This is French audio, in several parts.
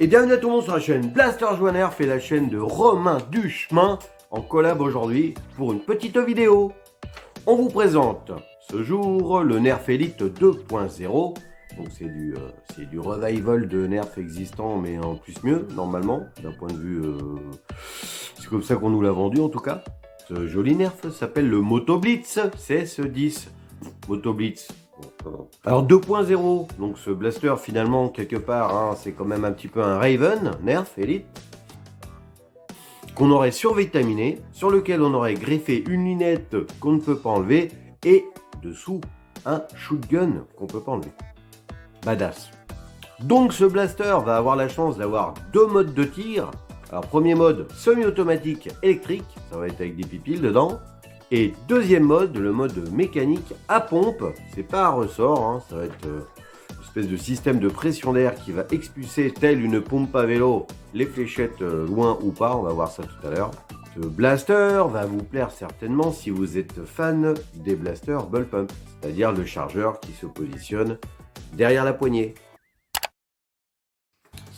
Et bienvenue à tout le monde sur la chaîne Blaster Joue à Nerf et la chaîne de Romain Duchemin en collab aujourd'hui pour une petite vidéo. On vous présente ce jour le Nerf Elite 2.0. Donc c'est du revival de Nerf existant mais en plus mieux normalement d'un point de vue... c'est comme ça qu'on nous l'a vendu en tout cas. Ce joli Nerf s'appelle le Moto Blitz CS10. Moto Blitz. Alors 2.0, donc ce blaster finalement quelque part hein, c'est quand même un petit peu un Raven Nerf Elite qu'on aurait survitaminé, sur lequel on aurait greffé une lunette qu'on ne peut pas enlever et dessous un shotgun qu'on peut pas enlever. Badass. Donc ce blaster va avoir la chance d'avoir deux modes de tir. Alors premier mode semi-automatique électrique, ça va être avec des pipiles dedans. Et deuxième mode, le mode mécanique à pompe, c'est pas à ressort, hein, ça va être une espèce de système de pression d'air qui va expulser, telle une pompe à vélo, les fléchettes loin ou pas, on va voir ça tout à l'heure. Ce blaster va vous plaire certainement si vous êtes fan des blasters ball pump, c'est-à-dire le chargeur qui se positionne derrière la poignée.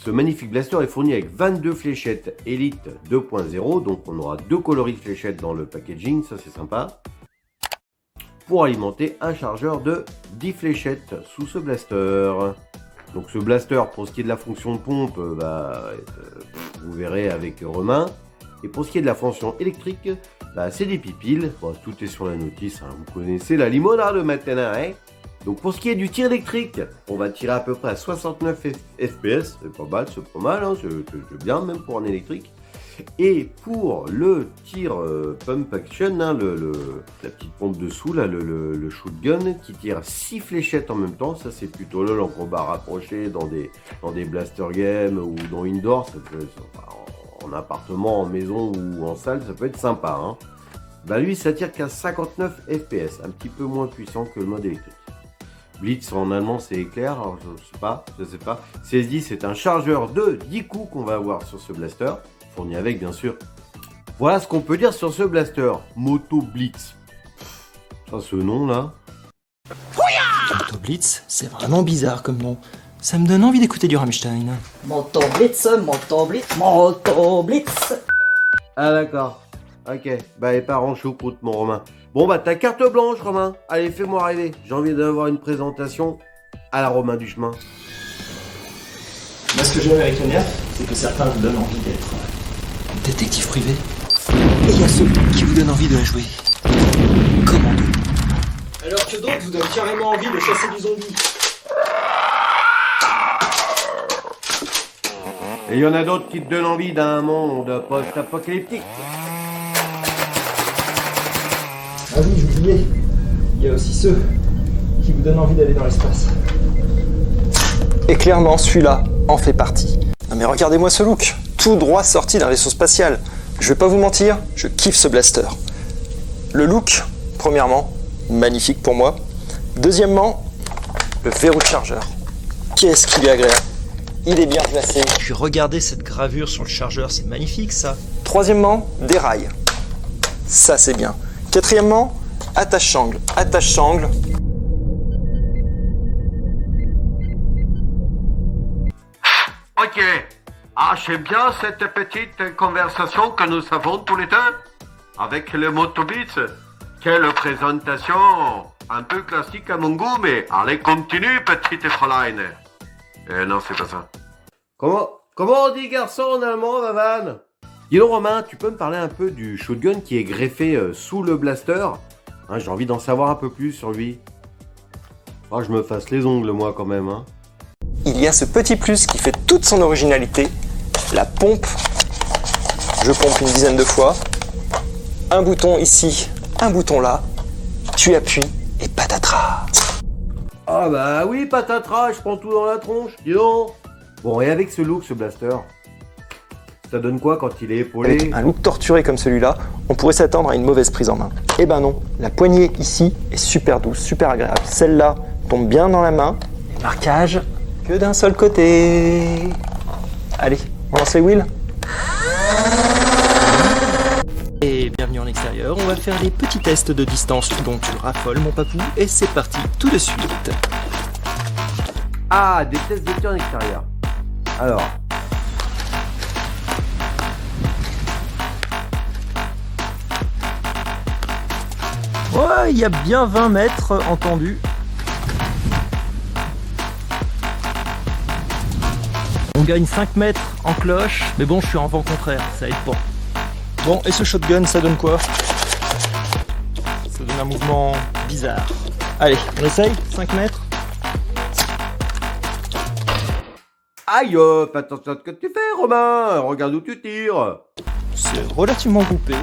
Ce magnifique blaster est fourni avec 22 fléchettes Elite 2.0, donc on aura deux coloris de fléchettes dans le packaging, ça c'est sympa. Pour alimenter un chargeur de 10 fléchettes sous ce blaster. Donc ce blaster, pour ce qui est de la fonction de pompe, vous verrez avec Romain. Et pour ce qui est de la fonction électrique, c'est des pipiles. Bon, tout est sur la notice, hein. Vous connaissez la limonade maintenant, hein. Donc pour ce qui est du tir électrique, on va tirer à peu près à 69 fps, c'est pas mal, hein, c'est bien même pour un électrique. Et pour le tir pump action, hein, la petite pompe dessous, là, le shotgun qui tire 6 fléchettes en même temps, ça c'est plutôt lol en combat rapproché dans des blaster games ou dans indoor, ça peut être, en appartement, en maison ou en salle, ça peut être sympa. Hein. Lui ça tire qu'à 59 fps, un petit peu moins puissant que le mode électrique. Blitz en allemand c'est éclair, alors je sais pas. CS10 c'est un chargeur de 10 coups qu'on va avoir sur ce blaster, fourni avec bien sûr. Voilà ce qu'on peut dire sur ce blaster, Moto Blitz. Ça ce nom là. Moto Blitz, c'est vraiment bizarre comme nom. Ça me donne envie d'écouter du Rammstein. Moto Blitz, Moto Blitz, Moto Blitz. Ah d'accord, ok, et part en choucroute mon Romain. Bon ta carte blanche Romain, allez fais-moi rêver, j'ai envie d'avoir une présentation à la Romain Duchemin. Moi ce que j'aime avec le Nerf, c'est que certains vous donnent envie d'être détective privé. Et il y a ceux qui vous donnent envie de la jouer commando. Alors que d'autres vous donnent carrément envie de chasser du zombie. Et il y en a d'autres qui te donnent envie d'un monde post-apocalyptique. Ah oui, j'oubliais. Il y a aussi ceux qui vous donnent envie d'aller dans l'espace. Et clairement, celui-là en fait partie. Non mais regardez-moi ce look, tout droit sorti d'un vaisseau spatial. Je vais pas vous mentir, je kiffe ce blaster. Le look, premièrement, magnifique pour moi. Deuxièmement, le verrou de chargeur. Qu'est-ce qu'il est agréable. Il est bien placé. Puis regardez cette gravure sur le chargeur, c'est magnifique ça. Troisièmement, des rails. Ça c'est bien. Quatrièmement, attache-sangle. Attache-sangle. Ok. J'aime bien cette petite conversation que nous avons tous les deux avec le Moto Blitz. Quelle présentation un peu classique à mon goût, mais allez, continue, petite Fräulein. Non, c'est pas ça. Comment on dit garçon en allemand, Vavan? Dis donc Romain, tu peux me parler un peu du shotgun qui est greffé sous le blaster? Hein, j'ai envie d'en savoir un peu plus sur lui. Je me fasse les ongles moi quand même. Hein. Il y a ce petit plus qui fait toute son originalité, la pompe. Je pompe une dizaine de fois. Un bouton ici, un bouton là. Tu appuies et patatras. Ah oui, patatras, je prends tout dans la tronche, dis donc. Bon, et avec ce look, ce blaster, ça donne quoi quand il est épaulé? Avec un look torturé comme celui-là, on pourrait s'attendre à une mauvaise prise en main. Eh ben non, la poignée ici est super douce, super agréable. Celle-là tombe bien dans la main. Et marquage que d'un seul côté. Allez, on lance les wheels. Et bienvenue en extérieur, on va faire des petits tests de distance dont tu raffoles mon papou. Et c'est parti tout de suite. Ah, des tests de tir en extérieur. Alors, Ouais, il y a bien 20 mètres entendu. On gagne 5 mètres en cloche, mais bon, je suis en vent contraire, ça aide pas. Bon, et ce shotgun, ça donne quoi? Ça donne un mouvement bizarre. Allez, on essaye? 5 mètres? Aïe, fais attention à ce que tu fais, Romain. Regarde où tu tires. C'est relativement groupé,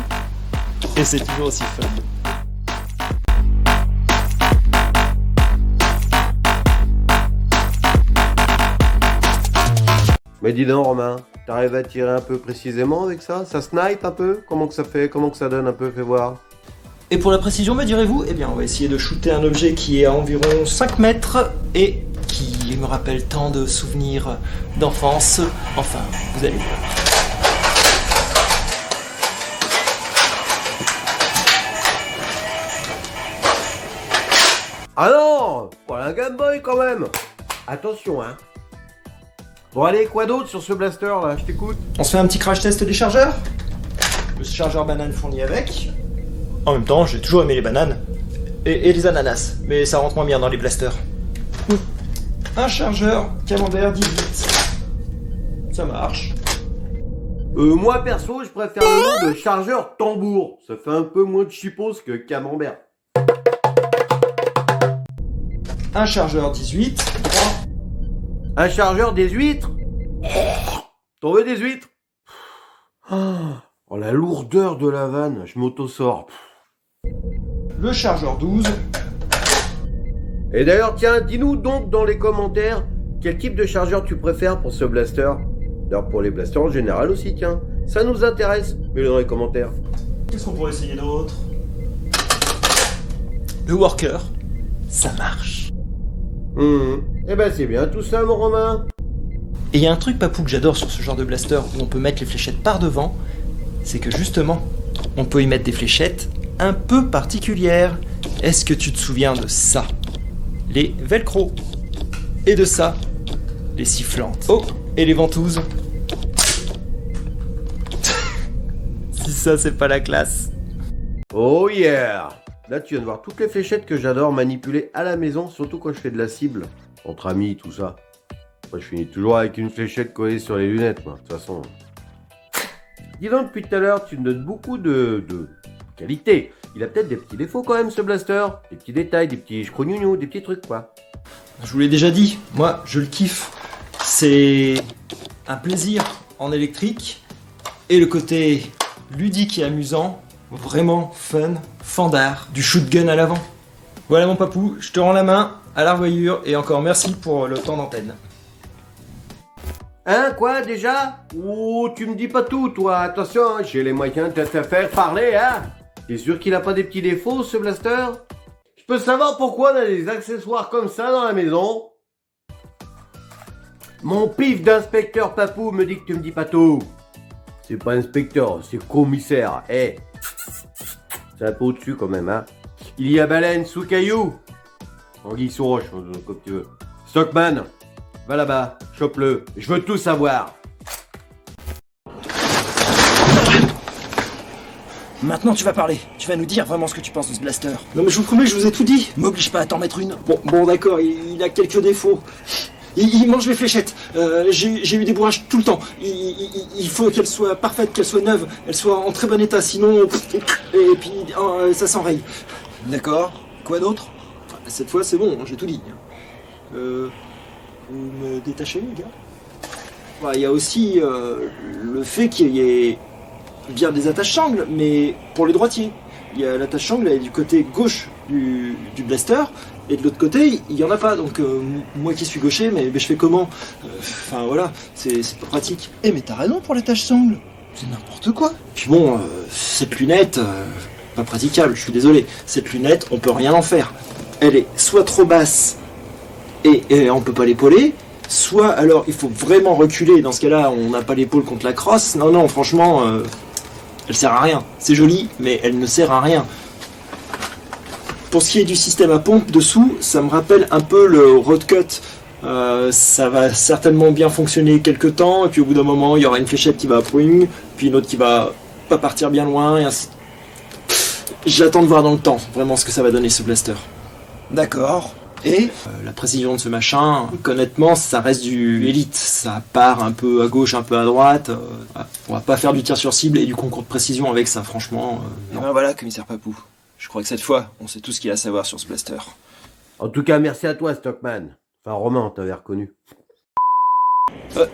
et c'est toujours aussi fun. Mais dis donc, Romain, t'arrives à tirer un peu précisément avec ça? Ça snipe un peu? Comment que ça fait? Comment que ça donne un peu? Fais voir. Et pour la précision, me direz-vous? Eh bien, on va essayer de shooter un objet qui est à environ 5 mètres et qui me rappelle tant de souvenirs d'enfance. Enfin, vous allez voir. Ah non! Voilà un Game Boy quand même! Attention, hein! Bon allez, quoi d'autre sur ce blaster là? Je t'écoute. On se fait un petit crash test des chargeurs. Le chargeur banane fourni avec. En même temps, j'ai toujours aimé les bananes. Et les ananas, mais ça rentre moins bien dans les blasters. Un chargeur camembert 18. Ça marche. Moi perso, je préfère le nom de chargeur tambour. Ça fait un peu moins de chipos que camembert. Un chargeur 18. Un chargeur des huîtres? T'en veux des huîtres? Oh la lourdeur de la vanne, je m'auto-sors. Le chargeur 12. Et d'ailleurs, tiens, dis-nous donc dans les commentaires quel type de chargeur tu préfères pour ce blaster. D'ailleurs, pour les blasters en général aussi, tiens. Ça nous intéresse, mets-le dans les commentaires. Qu'est-ce qu'on pourrait essayer d'autre? Le worker. Ça marche. Eh ben c'est bien tout ça, mon Romain. Et il y a un truc, Papou, que j'adore sur ce genre de blaster où on peut mettre les fléchettes par devant, c'est que justement, on peut y mettre des fléchettes un peu particulières. Est-ce que tu te souviens de ça? Les velcro. Et de ça, les sifflantes. Oh, et les ventouses. Si ça, c'est pas la classe. Oh yeah! Là, tu viens de voir toutes les fléchettes que j'adore manipuler à la maison, surtout quand je fais de la cible, entre amis, tout ça. Moi, je finis toujours avec une fléchette collée sur les lunettes, moi, de toute façon. Dis donc, depuis tout à l'heure, tu me donnes beaucoup de qualité. Il a peut-être des petits défauts quand même, ce blaster. Des petits détails, des petits chrognougnous, des petits trucs, quoi. Je vous l'ai déjà dit, moi, je le kiffe. C'est un plaisir en électrique. Et le côté ludique et amusant, vraiment fun, fandard, du shootgun à l'avant. Voilà mon papou, je te rends la main, à la revoyure, et encore merci pour le temps d'antenne. Hein, quoi, déjà? Oh, tu me dis pas tout, toi. Attention, hein, j'ai les moyens de te faire parler, hein. T'es sûr qu'il a pas des petits défauts, ce blaster? Je peux savoir pourquoi on a des accessoires comme ça dans la maison? Mon pif d'inspecteur Papou me dit que tu me dis pas tout. C'est pas inspecteur, c'est commissaire. Eh, c'est un peu au-dessus quand même, hein. Il y a baleine sous caillou. Anguille sous roche, comme tu veux. Stockman, va là-bas, chope-le. Je veux tout savoir. Maintenant tu vas parler, tu vas nous dire vraiment ce que tu penses de ce blaster. Non mais je vous promets, je vous ai tout dit. M'oblige pas à t'en mettre une. Bon d'accord, il a quelques défauts. Il mange les fléchettes. J'ai eu des bourrages tout le temps. Il faut qu'elle soit parfaite, qu'elle soit neuve, elle soit en très bon état, sinon... Et puis ça s'enraye. D'accord, quoi d'autre? Cette fois c'est bon, j'ai tout dit. Vous me détachez les gars? Il y a aussi le fait qu'il y ait bien des attaches-sangles, mais pour les droitiers. Il y a l'attache-sangle, elle est du côté gauche du blaster, et de l'autre côté, il n'y en a pas. Donc moi qui suis gaucher, mais je fais comment? Enfin voilà, c'est pas pratique. Eh mais t'as raison pour l'attache-sangle. C'est n'importe quoi. Puis bon, cette lunette, pas praticable, je suis désolé. Cette lunette, on peut rien en faire. Elle est soit trop basse, et on peut pas l'épauler, soit alors il faut vraiment reculer. Dans ce cas-là, on n'a pas l'épaule contre la crosse. Non, franchement... elle sert à rien. C'est joli, mais elle ne sert à rien. Pour ce qui est du système à pompe dessous, ça me rappelle un peu le Roadcut. Ça va certainement bien fonctionner quelques temps, et puis au bout d'un moment, il y aura une fléchette qui va point, puis une autre qui va pas partir bien loin, et ainsi. J'attends de voir dans le temps, vraiment ce que ça va donner ce blaster. D'accord. Et La précision de ce machin, honnêtement, ça reste du élite. Ça part un peu à gauche, un peu à droite. On va pas faire du tir sur cible et du concours de précision avec ça, franchement. Et Non. ben voilà, commissaire Papou. Je crois que cette fois, on sait tout ce qu'il y a à savoir sur ce blaster. En tout cas, merci à toi, Stockman. Enfin, Romain, t'avais reconnu.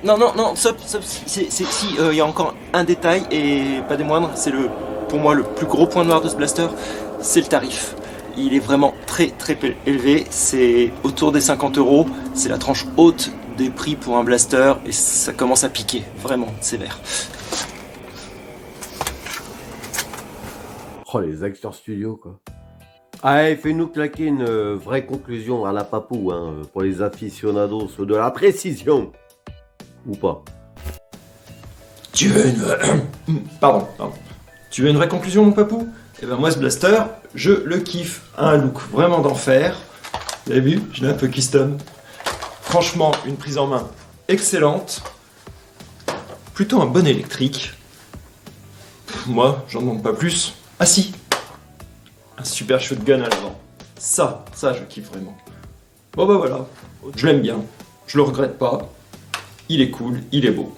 Non, stop, il y a encore un détail, et pas des moindres, c'est pour moi le plus gros point noir de ce blaster, c'est le tarif. Il est vraiment très élevé, c'est autour des 50 €, c'est la tranche haute des prix pour un blaster, et ça commence à piquer, vraiment sévère. Oh, les acteurs studio, quoi. Allez, fais-nous claquer une vraie conclusion à la Papou, hein, pour les aficionados de la précision. Ou pas. Tu veux une... Pardon. Tu veux une vraie conclusion, mon papou? Eh ben moi, ce blaster, je le kiffe. Un look vraiment d'enfer. Vous avez vu? Je l'ai un peu custom. Franchement, une prise en main excellente. Plutôt un bon électrique. Moi, j'en demande pas plus. Ah si! Un super shotgun à l'avant. Ça, je kiffe vraiment. Bon bah voilà. Je l'aime bien. Je le regrette pas. Il est cool, il est beau.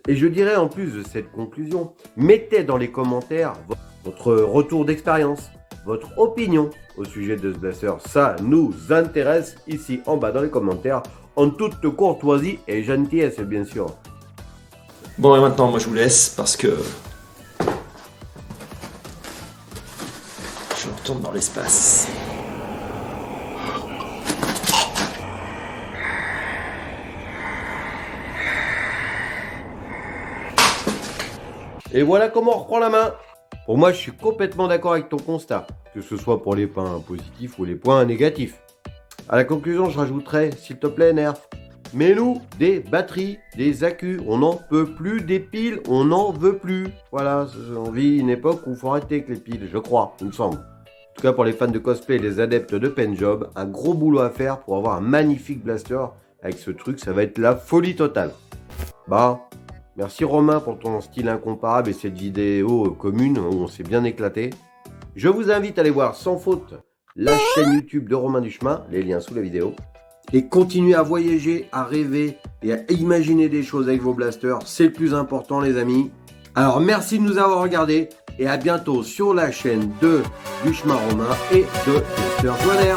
Et je dirais en plus de cette conclusion, mettez dans les commentaires votre retour d'expérience, votre opinion au sujet de ce blaster. Ça nous intéresse ici en bas dans les commentaires, en toute courtoisie et gentillesse bien sûr. Bon et maintenant moi je vous laisse parce que... je retourne dans l'espace. Et voilà comment on reprend la main. Pour moi, je suis complètement d'accord avec ton constat, que ce soit pour les points positifs ou les points négatifs. À la conclusion, je rajouterai, s'il te plaît, Nerf, mets-nous des batteries, des accus, on n'en peut plus, des piles, on n'en veut plus. Voilà, on vit une époque où il faut arrêter avec les piles, je crois, il me semble. En tout cas, pour les fans de cosplay et les adeptes de pen job, un gros boulot à faire pour avoir un magnifique blaster. Avec ce truc, ça va être la folie totale. Bah... Merci Romain pour ton style incomparable et cette vidéo commune où on s'est bien éclaté. Je vous invite à aller voir sans faute la chaîne YouTube de Romain Duchemin, les liens sous la vidéo. Et continuez à voyager, à rêver et à imaginer des choses avec vos blasters, c'est le plus important les amis. Alors merci de nous avoir regardés et à bientôt sur la chaîne de Duchemin Romain et de Blaster Joiner.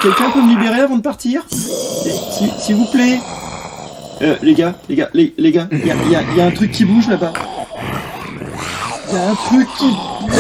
Quelqu'un peut me libérer avant de partir? S'il vous plaît. Les gars, il y a un truc qui bouge là-bas. Il y a un truc qui bouge.